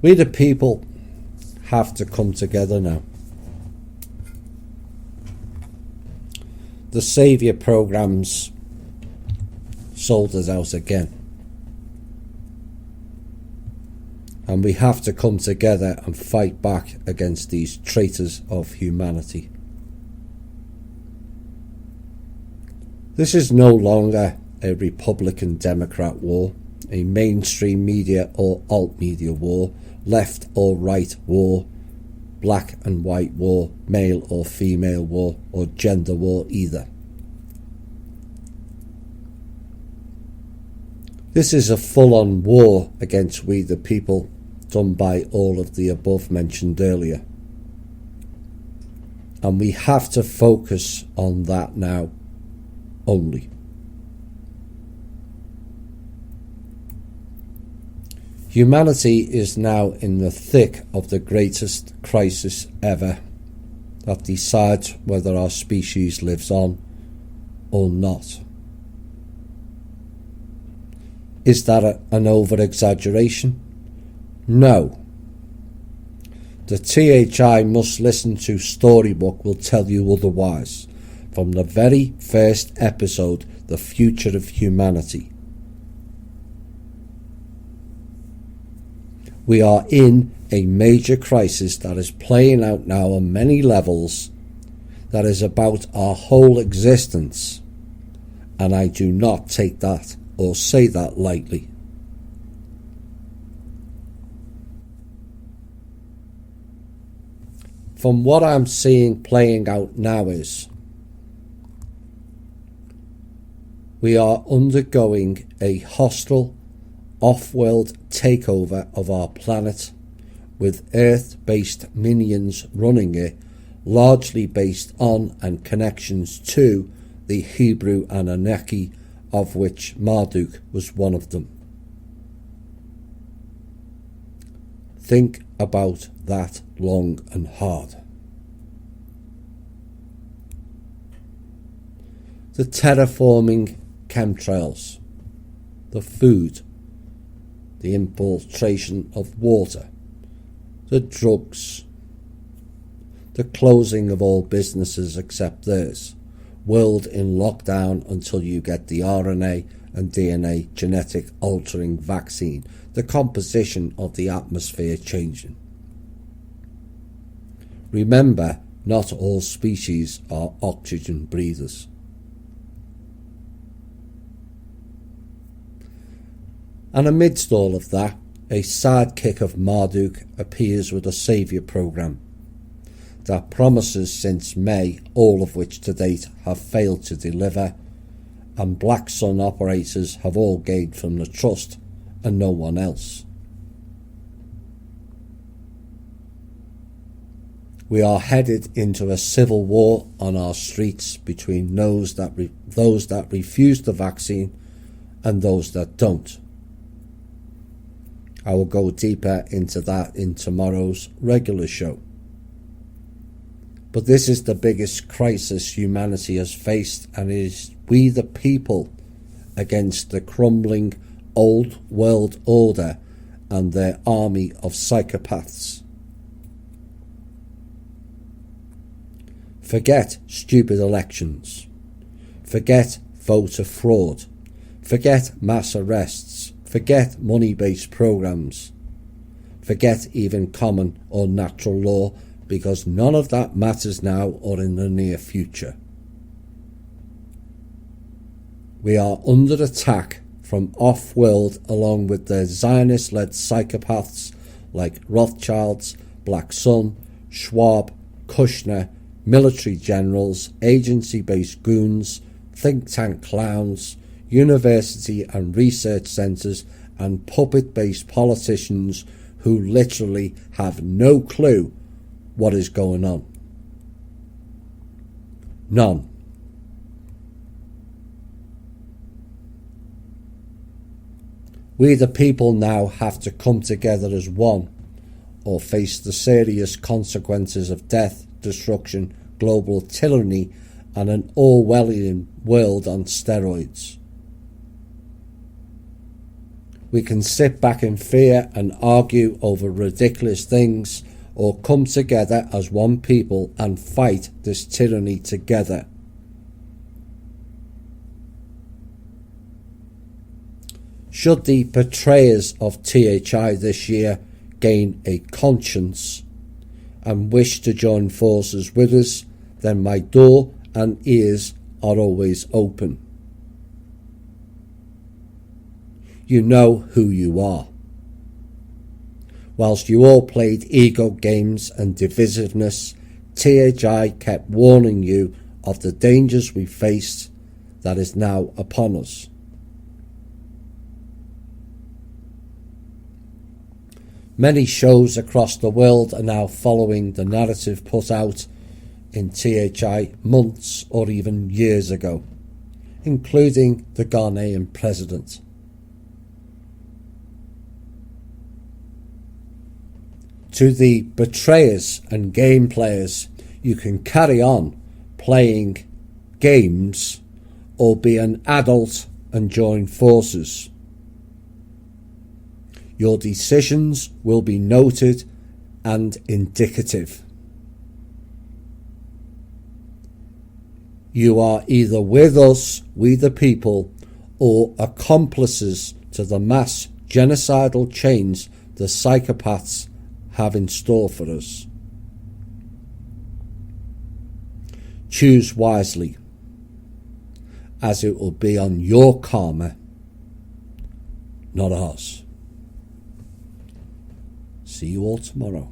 We the people have to come together now. The saviour programmes sold us out again. And we have to come together and fight back against these traitors of humanity. This is no longer a Republican Democrat war, a mainstream media or alt media war, left or right war, black and white war, male or female war, or gender war either. This is a full-on war against we the people, done by all of the above mentioned earlier. And we have to focus on that now only. Humanity is now in the thick of the greatest crisis ever that decides whether our species lives on or not. Is that an over-exaggeration? No. The THI must listen to storybook will tell you otherwise. From the very first episode, The Future of Humanity. We are in a major crisis that is playing out now on many levels, that is about our whole existence, and I do not take that or say that lightly. From what I'm seeing playing out now is we are undergoing a hostile off-world takeover of our planet, with Earth-based minions running it, largely based on and connections to the Hebrew Anunnaki, of which Marduk was one of them. Think about that long and hard. The terraforming chemtrails, the food, the infiltration of water, the drugs, the closing of all businesses except theirs, world in lockdown until you get the RNA and DNA genetic altering vaccine, the composition of the atmosphere changing. Remember, not all species are oxygen breathers. And amidst all of that, a sidekick of Marduk appears with a saviour programme that promises since May, all of which to date have failed to deliver, and Black Sun operators have all gained from the trust and no one else. We are headed into a civil war on our streets between those that refuse the vaccine and those that don't. I will go deeper into that in tomorrow's regular show. But this is the biggest crisis humanity has faced, and it is we the people against the crumbling old world order and their army of psychopaths. Forget stupid elections. Forget voter fraud. Forget mass arrests. Forget money-based programs. Forget even common or natural law, because none of that matters now or in the near future. We are under attack from off-world, along with their Zionist-led psychopaths like Rothschilds, Black Sun, Schwab, Kushner, military generals, agency-based goons, think tank clowns, university and research centres, and puppet-based politicians who literally have no clue what is going on. None. We the people now have to come together as one, or face the serious consequences of death, destruction, global tyranny, and an Orwellian world on steroids. We can sit back in fear and argue over ridiculous things, or come together as one people and fight this tyranny together. Should the betrayers of THI this year gain a conscience and wish to join forces with us, then my door and ears are always open. You know who you are. Whilst you all played ego games and divisiveness, THI kept warning you of the dangers we faced that is now upon us. Many shows across the world are now following the narrative put out in THI months or even years ago, including the Ghanaian president. To the betrayers and game players, you can carry on playing games or be an adult and join forces. Your decisions will be noted and indicative. You are either with us, we the people, or accomplices to the mass genocidal chains the psychopaths have in store for us. Choose wisely, as it will be on your karma, not ours. See you all tomorrow.